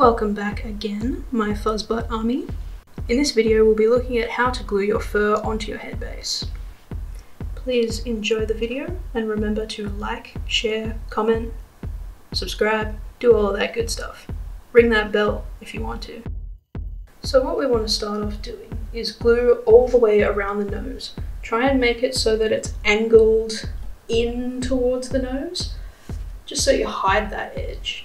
Welcome back again, my fuzzbutt army. In this video we'll be looking at how to glue your fur onto your head base. Please enjoy the video and remember to like, share, comment, subscribe, do all of that good stuff. Ring that bell if you want to. So what we want to start off doing is glue all the way around the nose. Try and make it so that it's angled in towards the nose, just so you hide that edge.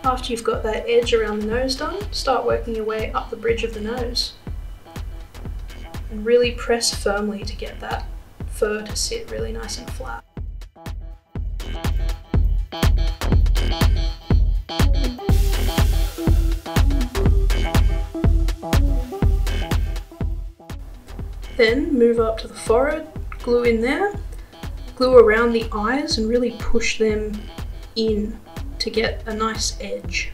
After you've got that edge around the nose done, start working your way up the bridge of the nose. And really press firmly to get that fur to sit really nice and flat. Then move up to the forehead, glue in there, glue around the eyes and really push them in to get a nice edge.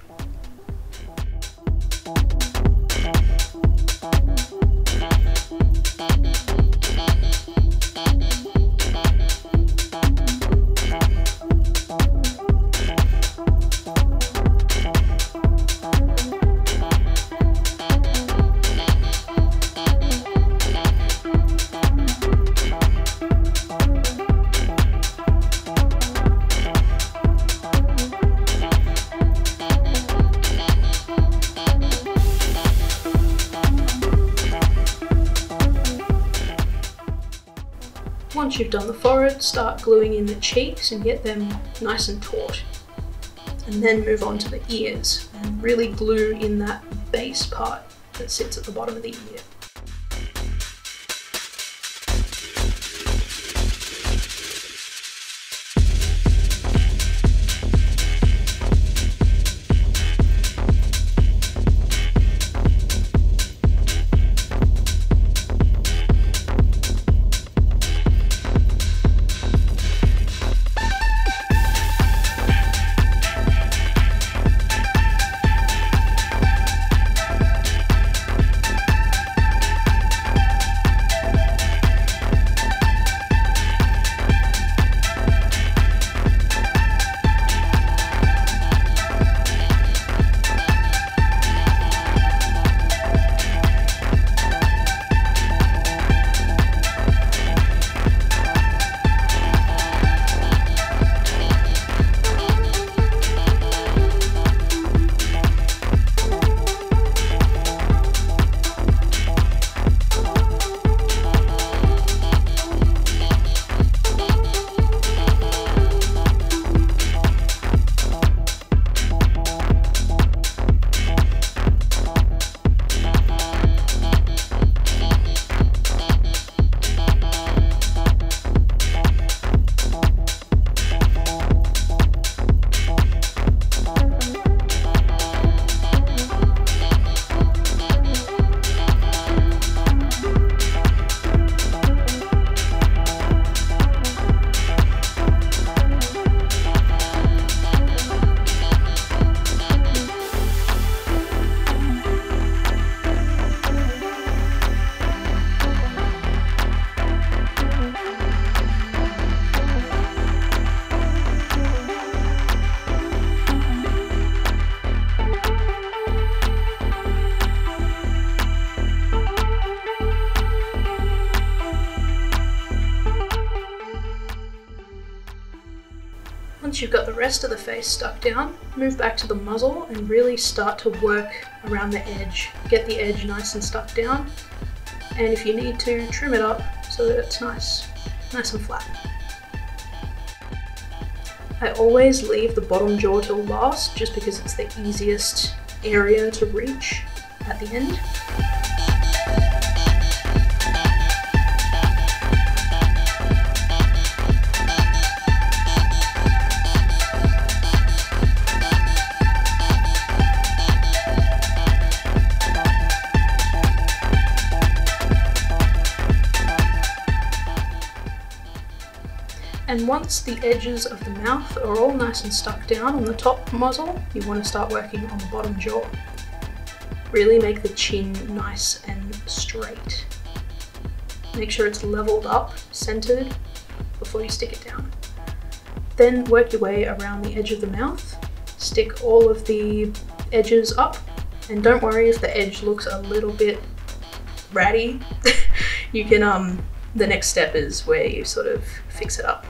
Once you've done the forehead, start gluing in the cheeks and get them nice and taut. And then move on to the ears and really glue in that base part that sits at the bottom of the ear. Once you've got the rest of the face stuck down, move back to the muzzle and really start to work around the edge. Get the edge nice and stuck down, and if you need to, trim it up so that it's nice and flat. I always leave the bottom jaw till last just because it's the easiest area to reach at the end. And once the edges of the mouth are all nice and stuck down on the top muzzle, you want to start working on the bottom jaw. Really make the chin nice and straight. Make sure it's leveled up, centered, before you stick it down. Then work your way around the edge of the mouth. Stick all of the edges up, and don't worry if the edge looks a little bit ratty. You can, the next step is where you sort of fix it up.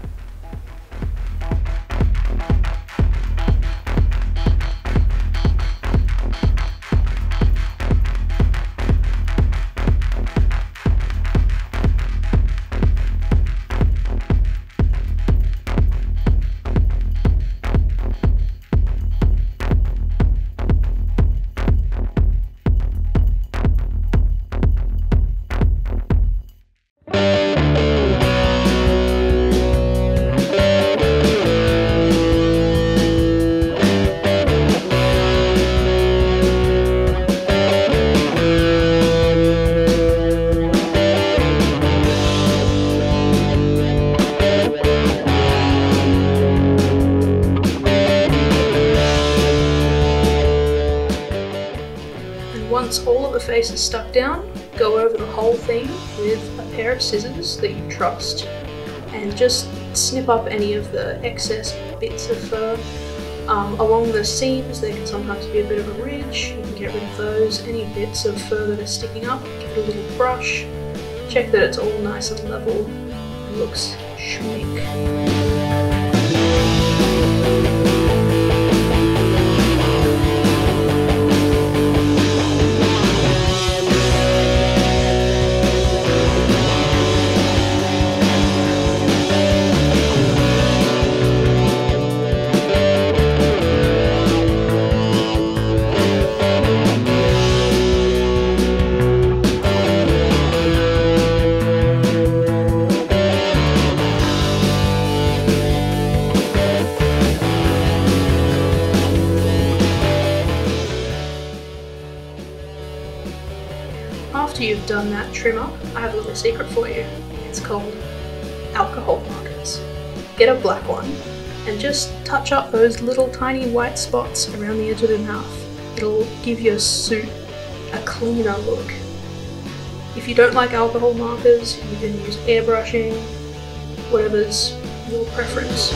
Once all of the face is stuck down, go over the whole thing with a pair of scissors that you trust and just snip up any of the excess bits of fur. Along the seams there can sometimes be a bit of a ridge, you can get rid of those. Any bits of fur that are sticking up, get a little brush, check that it's all nice and level and looks schmick. After you've done that trim up, I have a little secret for you. It's called alcohol markers. Get a black one and just touch up those little tiny white spots around the edge of the mouth. It'll give your suit a cleaner look. If you don't like alcohol markers, you can use airbrushing, whatever's your preference.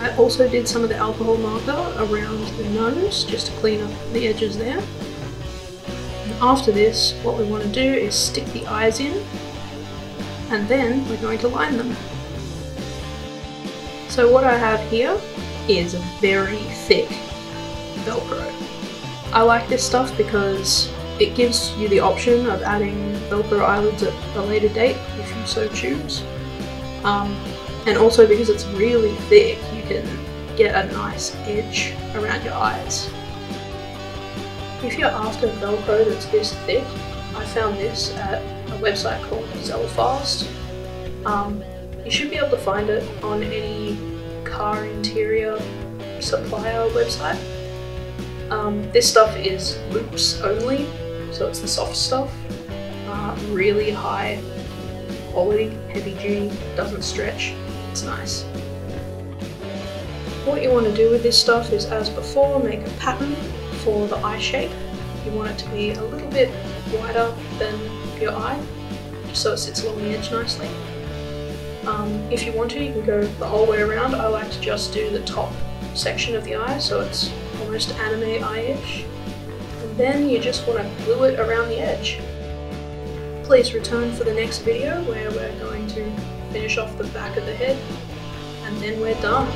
I also did some of the alcohol marker around the nose just to clean up the edges there. And after this, what we want to do is stick the eyes in, and then we're going to line them. So what I have here is very thick Velcro. I like this stuff because it gives you the option of adding Velcro eyelids at a later date if you so choose. And also because it's really thick, you can get a nice edge around your eyes. If you're after Velcro that's this thick, I found this at a website called Zelfast. You should be able to find it on any car interior supplier website. This stuff is loops only, so it's the soft stuff. Really high quality, heavy duty, doesn't stretch. It's nice. What you want to do with this stuff is, as before, make a pattern for the eye shape. You want it to be a little bit wider than your eye, just so it sits along the edge nicely. If you want to, you can go the whole way around. I like to just do the top section of the eye, so it's almost anime eye-ish. And Then you just want to glue it around the edge. Please return for the next video where we're going to finish off the back of the head, and then we're done.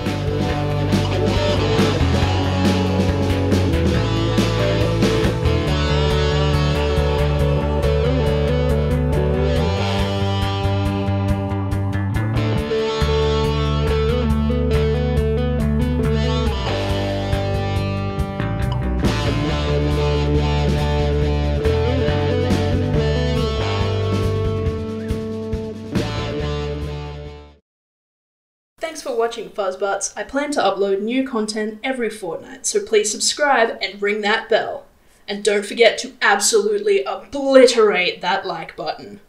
Thanks for watching, Fuzzbutts. I plan to upload new content every fortnight, so please subscribe and ring that bell. And don't forget to absolutely obliterate that like button.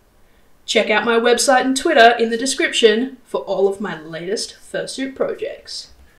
Check out my website and Twitter in the description for all of my latest fursuit projects.